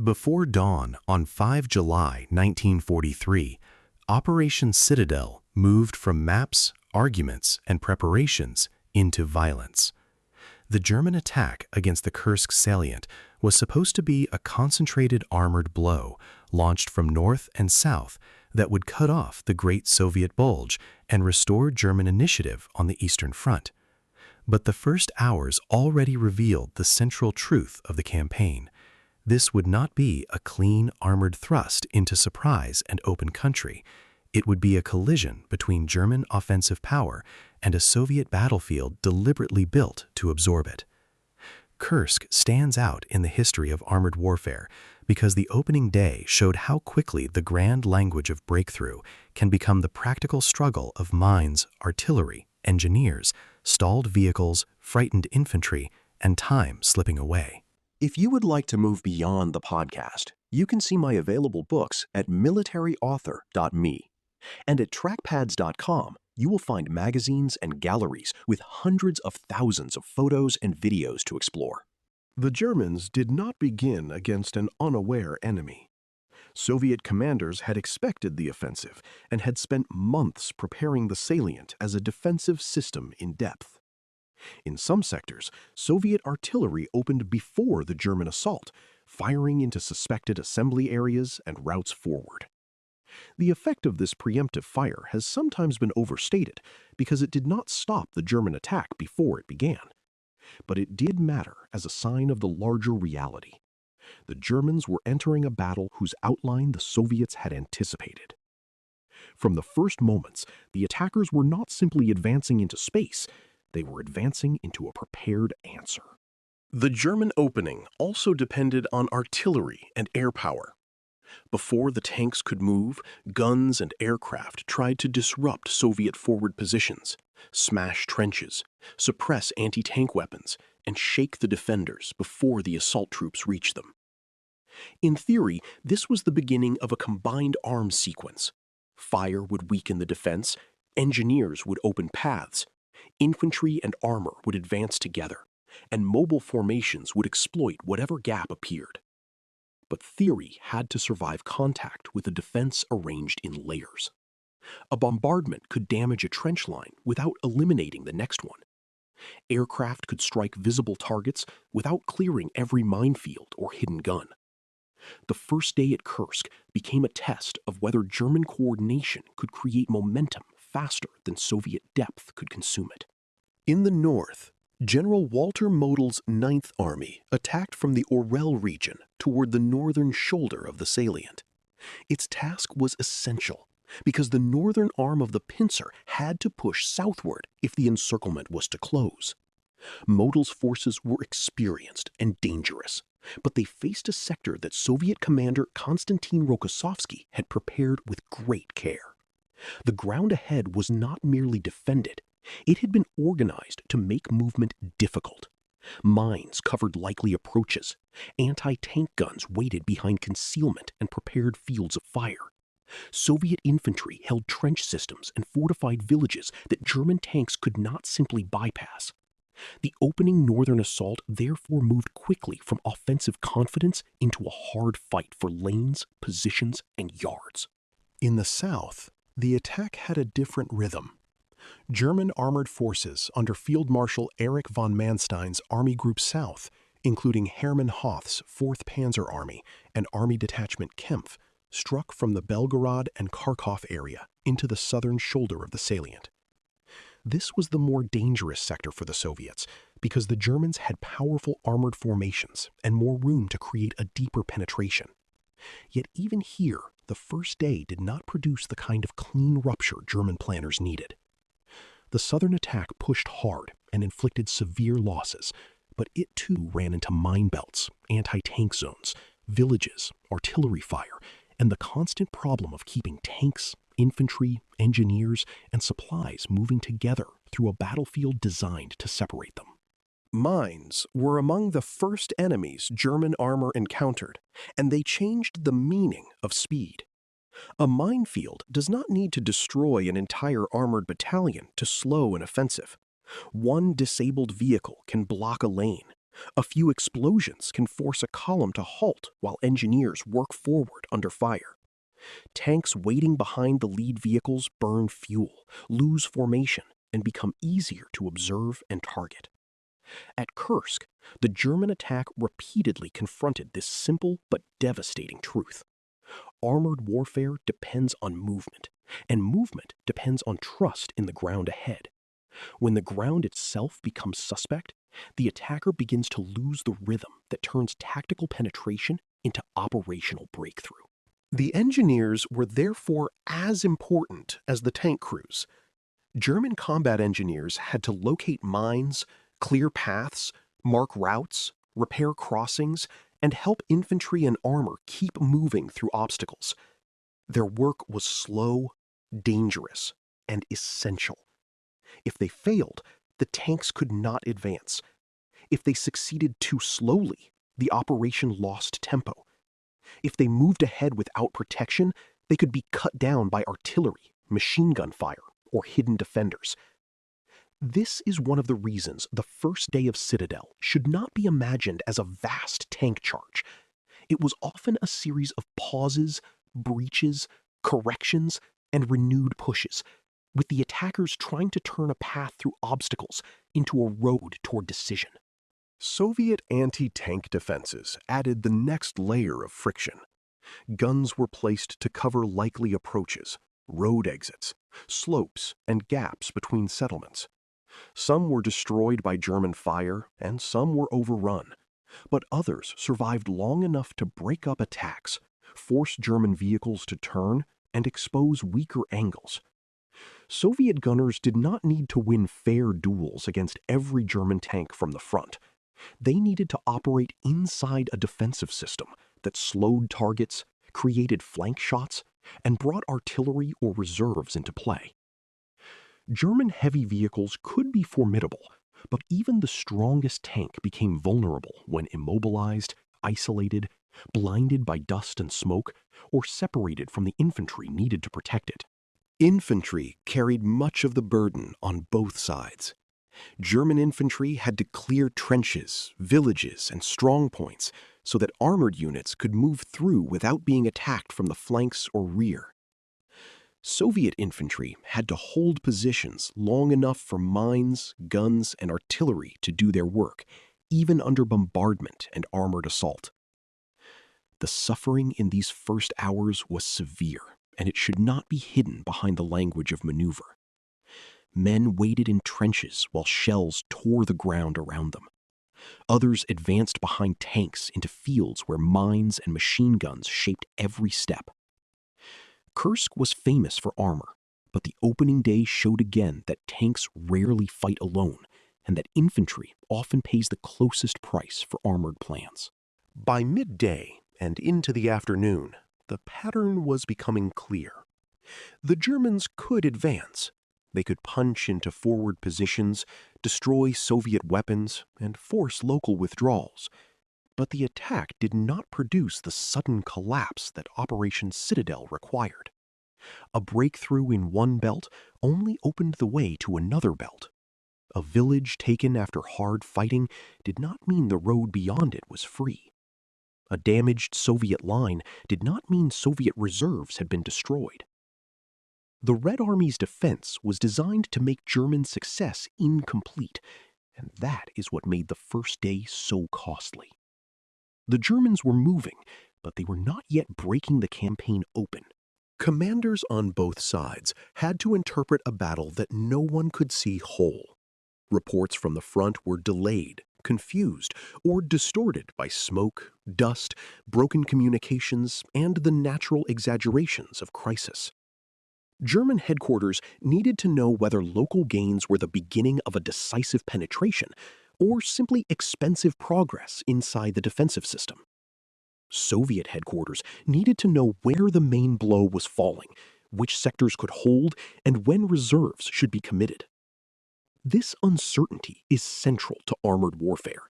Before dawn on 5 July 1943, Operation Citadel moved from maps, arguments, and preparations into violence. The German attack against the Kursk salient was supposed to be a concentrated armored blow launched from north and south that would cut off the Great Soviet Bulge and restore German initiative on the Eastern Front. But the first hours already revealed the central truth of the campaign. This would not be a clean armored thrust into surprise and open country. It would be a collision between German offensive power and a Soviet battlefield deliberately built to absorb it. Kursk stands out in the history of armored warfare because the opening day showed how quickly the grand language of breakthrough can become the practical struggle of mines, artillery, engineers, stalled vehicles, frightened infantry, and time slipping away. If you would like to move beyond the podcast, you can see my available books at militaryauthor.me. And at trackpads.com, you will find magazines and galleries with hundreds of thousands of photos and videos to explore. The Germans did not begin against an unaware enemy. Soviet commanders had expected the offensive and had spent months preparing the salient as a defensive system in depth. In some sectors, Soviet artillery opened before the German assault, firing into suspected assembly areas and routes forward. The effect of this preemptive fire has sometimes been overstated because it did not stop the German attack before it began. But it did matter as a sign of the larger reality. The Germans were entering a battle whose outline the Soviets had anticipated. From the first moments, the attackers were not simply advancing into space, they were advancing into a prepared answer. The German opening also depended on artillery and air power. Before the tanks could move, guns and aircraft tried to disrupt Soviet forward positions, smash trenches, suppress anti-tank weapons, and shake the defenders before the assault troops reached them. In theory, this was the beginning of a combined arms sequence. Fire would weaken the defense, engineers would open paths, infantry and armor would advance together, and mobile formations would exploit whatever gap appeared. But theory had to survive contact with a defense arranged in layers. A bombardment could damage a trench line without eliminating the next one. Aircraft could strike visible targets without clearing every minefield or hidden gun. The first day at Kursk became a test of whether German coordination could create momentum faster than Soviet depth could consume it. In the north, General Walter Model's Ninth Army attacked from the Orel region toward the northern shoulder of the salient. Its task was essential because the northern arm of the pincer had to push southward if the encirclement was to close. Model's forces were experienced and dangerous, but they faced a sector that Soviet commander Konstantin Rokossovsky had prepared with great care. The ground ahead was not merely defended, it had been organized to make movement difficult. Mines covered likely approaches. Anti-tank guns waited behind concealment and prepared fields of fire. Soviet infantry held trench systems and fortified villages that German tanks could not simply bypass. The opening northern assault therefore moved quickly from offensive confidence into a hard fight for lanes, positions, and yards. In the south, the attack had a different rhythm. German armored forces under Field Marshal Erich von Manstein's Army Group South, including Hermann Hoth's 4th Panzer Army and Army Detachment Kempf, struck from the Belgorod and Kharkov area into the southern shoulder of the salient. This was the more dangerous sector for the Soviets because the Germans had powerful armored formations and more room to create a deeper penetration. Yet even here, the first day did not produce the kind of clean rupture German planners needed. The southern attack pushed hard and inflicted severe losses, but it too ran into mine belts, anti-tank zones, villages, artillery fire, and the constant problem of keeping tanks, infantry, engineers, and supplies moving together through a battlefield designed to separate them. Mines were among the first enemies German armor encountered, and they changed the meaning of speed. A minefield does not need to destroy an entire armored battalion to slow an offensive. One disabled vehicle can block a lane, A few explosions can force a column to halt while engineers work forward under fire. Tanks waiting behind the lead vehicles burn fuel, lose formation, and become easier to observe and target. At Kursk, the German attack repeatedly confronted this simple but devastating truth. Armored warfare depends on movement, and movement depends on trust in the ground ahead. When the ground itself becomes suspect, the attacker begins to lose the rhythm that turns tactical penetration into operational breakthrough. The engineers were therefore as important as the tank crews. German combat engineers had to locate mines, clear paths, mark routes, repair crossings, and help infantry and armor keep moving through obstacles. Their work was slow, dangerous, and essential. If they failed, the tanks could not advance. If they succeeded too slowly, the operation lost tempo. If they moved ahead without protection, they could be cut down by artillery, machine gun fire, or hidden defenders. This is one of the reasons the first day of Citadel should not be imagined as a vast tank charge. It was often a series of pauses, breaches, corrections, and renewed pushes, with the attackers trying to turn a path through obstacles into a road toward decision. Soviet anti-tank defenses added the next layer of friction. Guns were placed to cover likely approaches, road exits, slopes, and gaps between settlements. Some were destroyed by German fire, and some were overrun. But others survived long enough to break up attacks, force German vehicles to turn, and expose weaker angles. Soviet gunners did not need to win fair duels against every German tank from the front. They needed to operate inside a defensive system that slowed targets, created flank shots, and brought artillery or reserves into play. German heavy vehicles could be formidable, but even the strongest tank became vulnerable when immobilized, isolated, blinded by dust and smoke, or separated from the infantry needed to protect it. Infantry carried much of the burden on both sides. German infantry had to clear trenches, villages, and strongpoints so that armored units could move through without being attacked from the flanks or rear. Soviet infantry had to hold positions long enough for mines, guns, and artillery to do their work, even under bombardment and armored assault. The suffering in these first hours was severe, and it should not be hidden behind the language of maneuver. Men waited in trenches while shells tore the ground around them. Others advanced behind tanks into fields where mines and machine guns shaped every step. Kursk was famous for armor, but the opening day showed again that tanks rarely fight alone, and that infantry often pays the closest price for armored plans. By midday and into the afternoon, the pattern was becoming clear. The Germans could advance. They could punch into forward positions, destroy Soviet weapons, and force local withdrawals. But the attack did not produce the sudden collapse that Operation Citadel required. A breakthrough in one belt only opened the way to another belt. A village taken after hard fighting did not mean the road beyond it was free. A damaged Soviet line did not mean Soviet reserves had been destroyed. The Red Army's defense was designed to make German success incomplete, and that is what made the first day so costly. The Germans were moving, but they were not yet breaking the campaign open. Commanders on both sides had to interpret a battle that no one could see whole. Reports from the front were delayed, confused, or distorted by smoke, dust, broken communications, and the natural exaggerations of crisis. German headquarters needed to know whether local gains were the beginning of a decisive penetration or simply expensive progress inside the defensive system. Soviet headquarters needed to know where the main blow was falling, which sectors could hold, and when reserves should be committed. This uncertainty is central to armored warfare.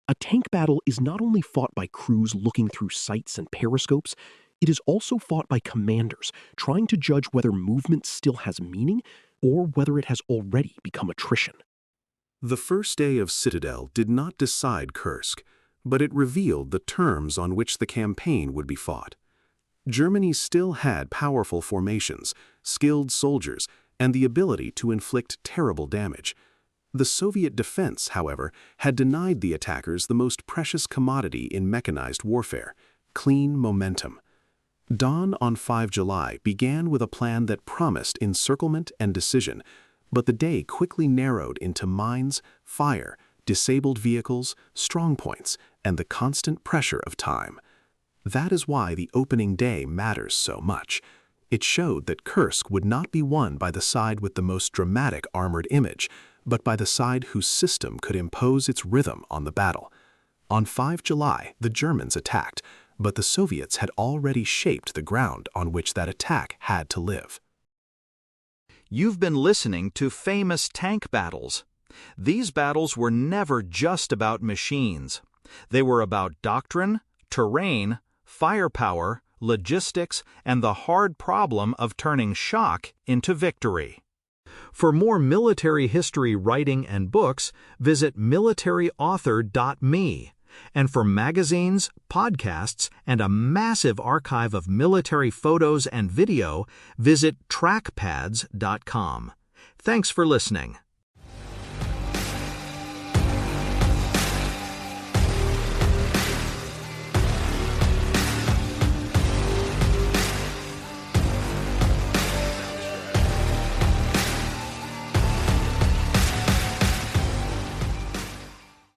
A tank battle is not only fought by crews looking through sights and periscopes, it is also fought by commanders trying to judge whether movement still has meaning or whether it has already become attrition. The first day of Citadel did not decide Kursk, but it revealed the terms on which the campaign would be fought. Germany still had powerful formations, skilled soldiers, and the ability to inflict terrible damage. The Soviet defense, however, had denied the attackers the most precious commodity in mechanized warfare: clean momentum. Dawn on 5 July began with a plan that promised encirclement and decision, but the day quickly narrowed into mines, fire, disabled vehicles, strongpoints, and the constant pressure of time. That is why the opening day matters so much. It showed that Kursk would not be won by the side with the most dramatic armored image, but by the side whose system could impose its rhythm on the battle. On 5 July, the Germans attacked, but the Soviets had already shaped the ground on which that attack had to live. You've been listening to Famous Tank Battles. These battles were never just about machines. They were about doctrine, terrain, firepower, logistics, and the hard problem of turning shock into victory. For more military history writing and books, visit militaryauthor.me. And for magazines, podcasts, and a massive archive of military photos and video, visit trackpads.com. Thanks for listening.